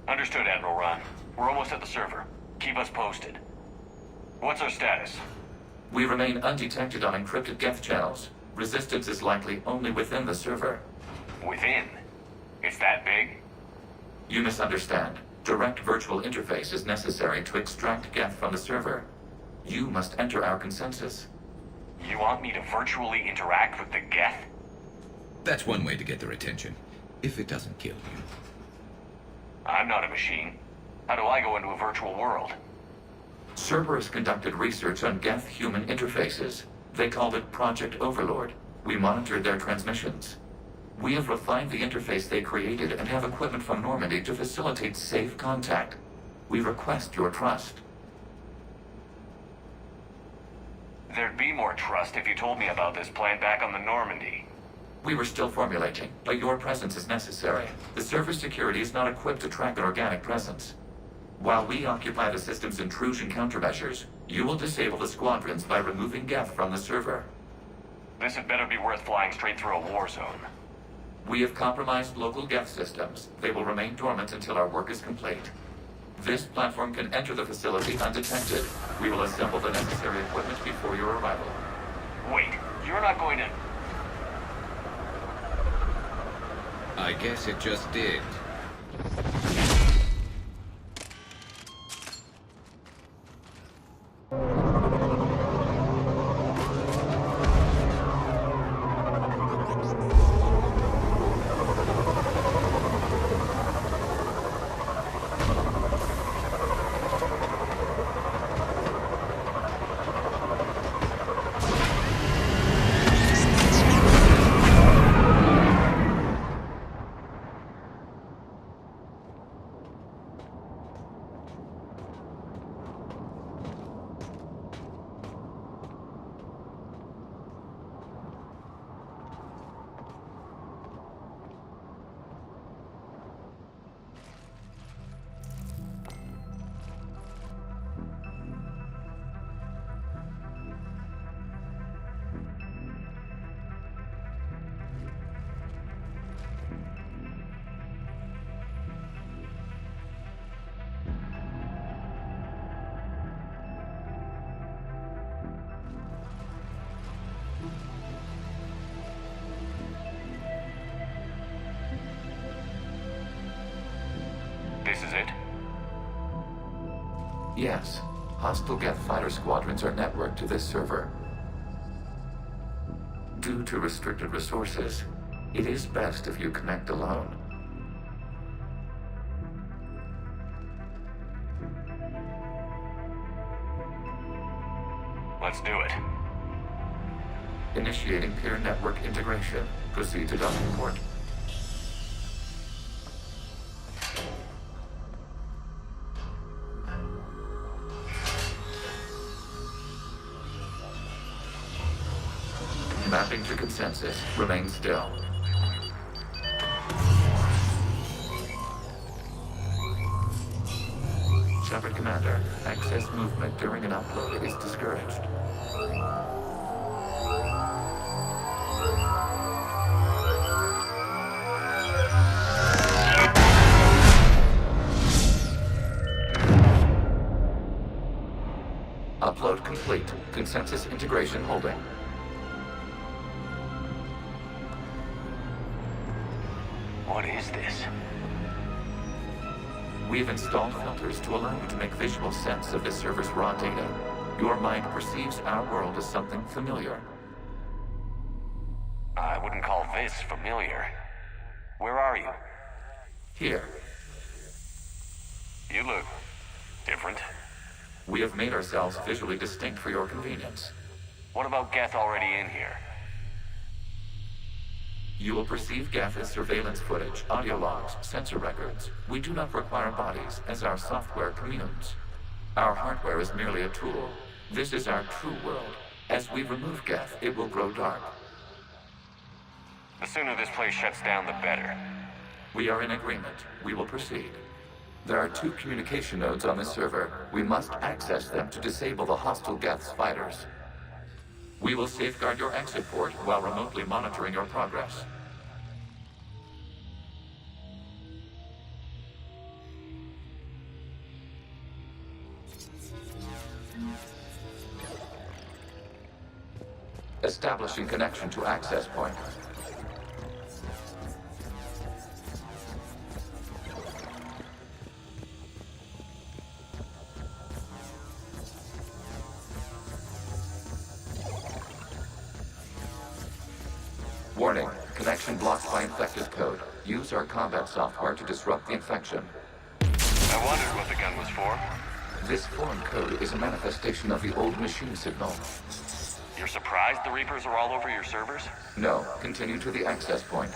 Understood, Admiral Ron. We're almost at the server. Keep us posted. What's our status? We remain undetected on encrypted Geth channels. Resistance is likely only within the server. Within? It's that big? You misunderstand. Direct virtual interface is necessary to extract Geth from the server. You must enter our consensus. You want me to virtually interact with the Geth? That's one way to get their attention, if it doesn't kill you. I'm not a machine. How do I go into a virtual world? Cerberus conducted research on Geth-human interfaces. They called it Project Overlord. We monitored their transmissions. We have refined the interface they created and have equipment from Normandy to facilitate safe contact. We request your trust. There'd be more trust if you told me about this plan back on the Normandy. We were still formulating, but your presence is necessary. The server's security is not equipped to track an organic presence. While we occupy the system's intrusion countermeasures, you will disable the squadrons by removing Geth from the server. This had better be worth flying straight through a war zone. We have compromised local Geth systems. They will remain dormant until our work is complete. This platform can enter the facility undetected. We will assemble the necessary equipment before your arrival. Wait, you're not going to... I guess it just did. This is it? Yes. Hostile Geth fighter squadrons are networked to this server. Due to restricted resources, it is best if you connect alone. Let's do it. Initiating peer network integration. Proceed to docking port. Mapping to consensus. Remain still. Shepard Commander, access movement during an upload is discouraged. Upload complete. Consensus integration holding. What is this? We've installed filters to allow you to make visual sense of this server's raw data. Your mind perceives our world as something familiar. I wouldn't call this familiar. Where are you? Here, You look... different. we have made ourselves visually distinct for your convenience. What about Geth already in here? You will perceive Geth as surveillance footage, audio logs, sensor records. We do not require bodies, as our software communes. Our hardware is merely a tool. This is our true world. As we remove Geth, it will grow dark. The sooner this place shuts down, the better. We are in agreement. We will proceed. There are 2 communication nodes on this server. We must access them to disable the hostile Geth's fighters. We will safeguard your exit port while remotely monitoring your progress. Establishing connection to access point. Warning, connection blocked by infected code. Use our combat software to disrupt the infection. I wondered what the gun was for. This foreign code is a manifestation of the old machine signal. You're surprised the Reapers are all over your servers? No, continue to the access point.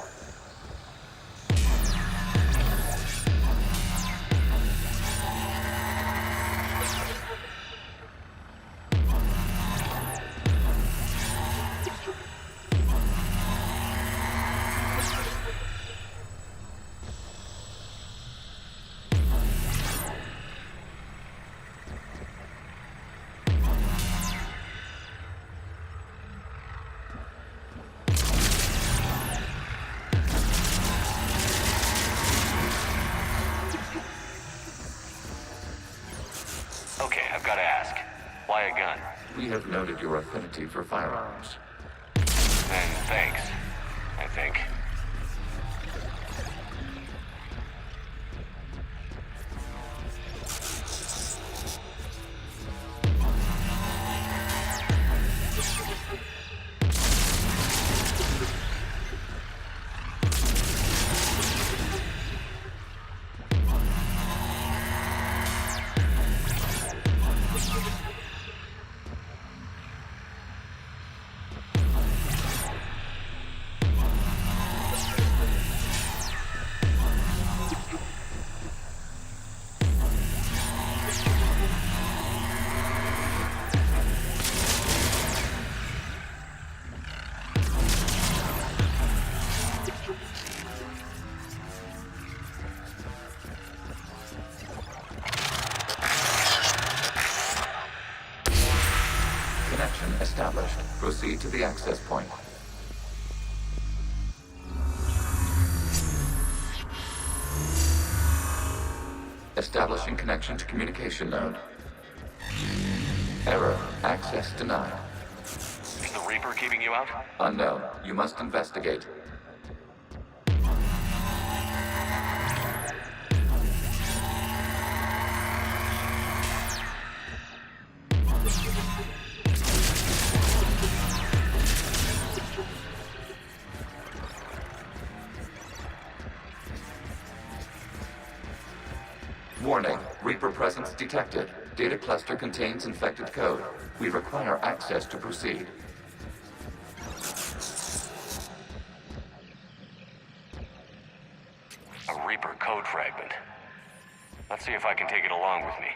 Okay, I've got to ask. Why a gun? We have noted your affinity for firearms. Then thanks, I think. Connection established. Proceed to the access point. Establishing connection to communication node. Error. Access denied. Is the Reaper keeping you out? Unknown. You must investigate. Warning. Reaper presence detected. Data cluster contains infected code. We require access to proceed. A Reaper code fragment. Let's see if I can take it along with me.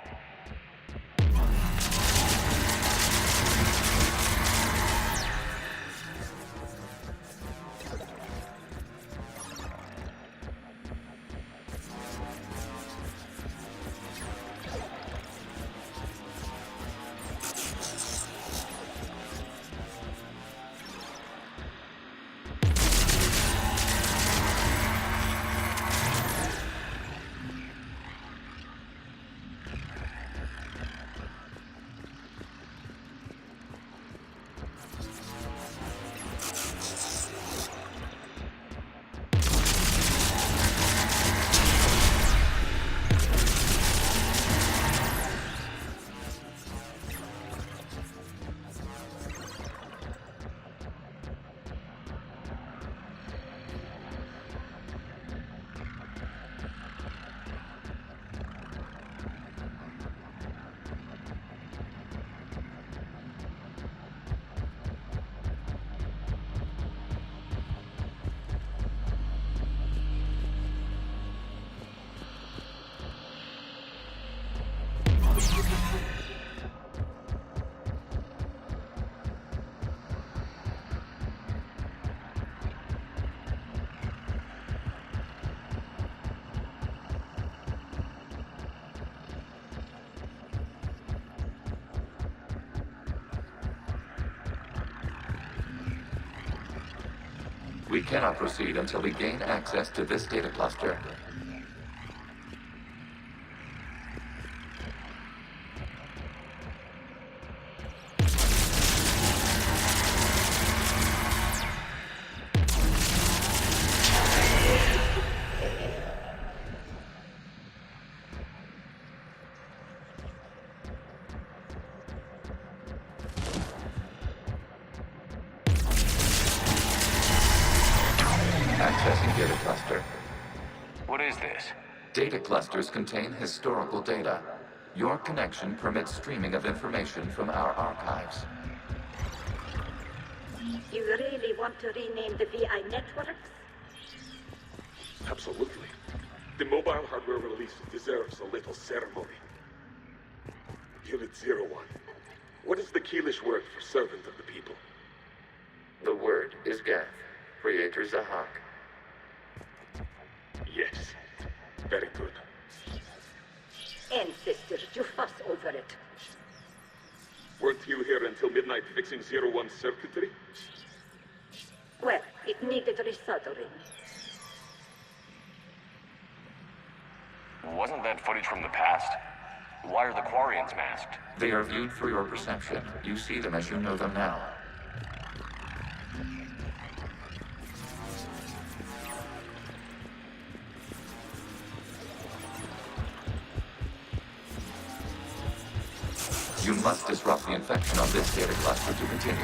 We cannot proceed until we gain access to this data cluster. What is this? Data clusters contain historical data. Your connection permits streaming of information from our archives. You really want to rename the VI networks? Absolutely. The mobile hardware release deserves a little ceremony. Unit 01. What is the Keelish word for servant of the people? The word is Geth, Creator Zahak. Yes. Very good. Ancestors, you fuss over it. Weren't you here until midnight fixing 01's circuitry? Well, it needed resoldering. Wasn't that footage from the past? Why are the Quarians masked? They are viewed through your perception. You see them as you know them now. You must disrupt the infection on this data cluster to continue.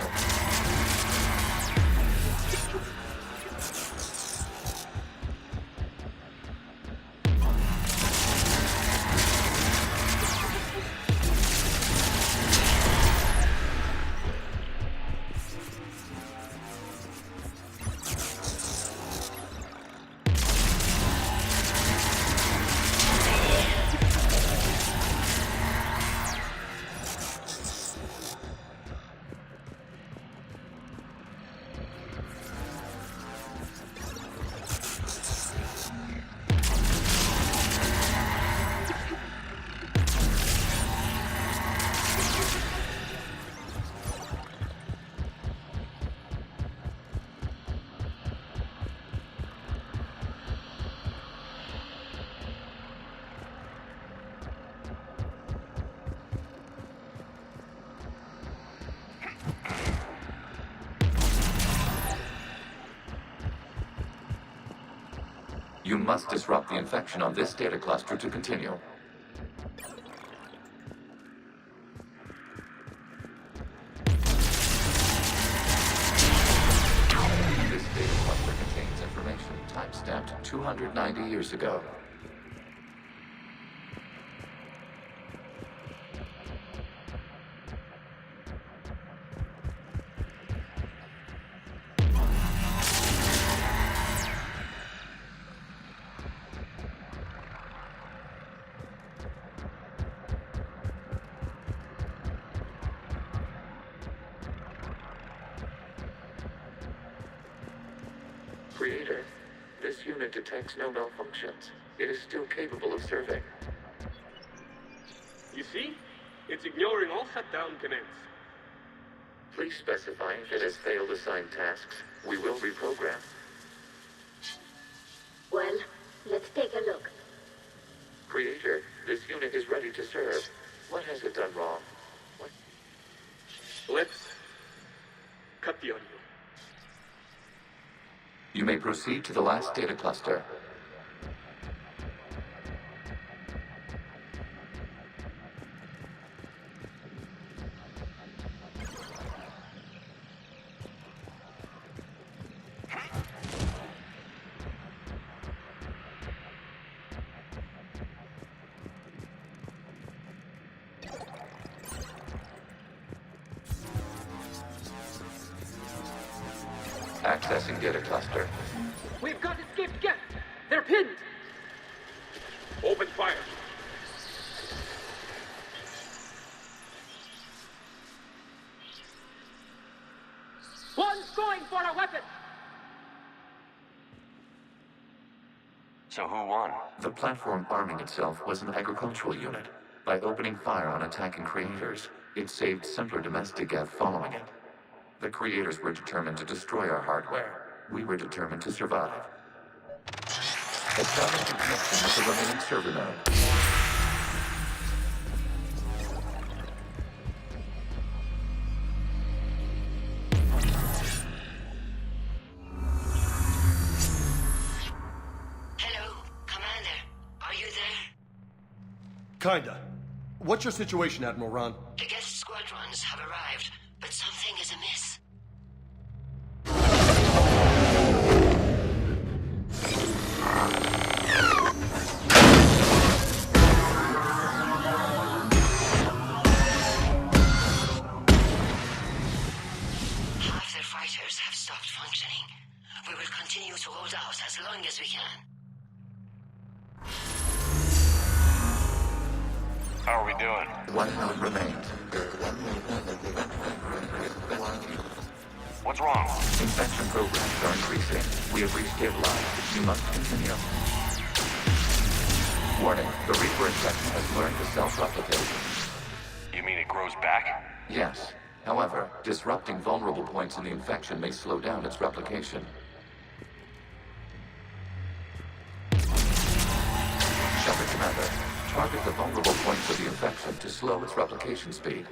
You must disrupt the infection on this data cluster to continue. This data cluster contains information timestamped 290 years ago. Creator, this unit detects no malfunctions. It is still capable of serving. You see? It's ignoring all shutdown commands. Please specify if it has failed assigned tasks. We will reprogram. Well, let's take a look. Creator, this unit is ready to serve. What has it done wrong? Let's cut the audio. You may proceed to the last data cluster. Accessing data cluster. We've got escaped Geth. They're pinned. Open fire. One's going for a weapon. So who won? The platform arming itself was an agricultural unit. By opening fire on attacking creators, it saved simpler domestic Geth following it. The creators were determined to destroy our hardware. We were determined to survive. Establish a connection with the remaining server node. Hello, Commander. Are you there? Kinda. What's your situation, Admiral Ron? The guest squadrons have arrived, but something is amiss. doing? 1 node remains. What's wrong? Infection programs are increasing. We have reached stabilized. You must continue. Warning, the Reaper infection has learned to self-replicate. You mean it grows back? Yes. However, disrupting vulnerable points in the infection may slow down its replication. Shepard Commander, target the vulnerable points of the infection to slow its replication speed.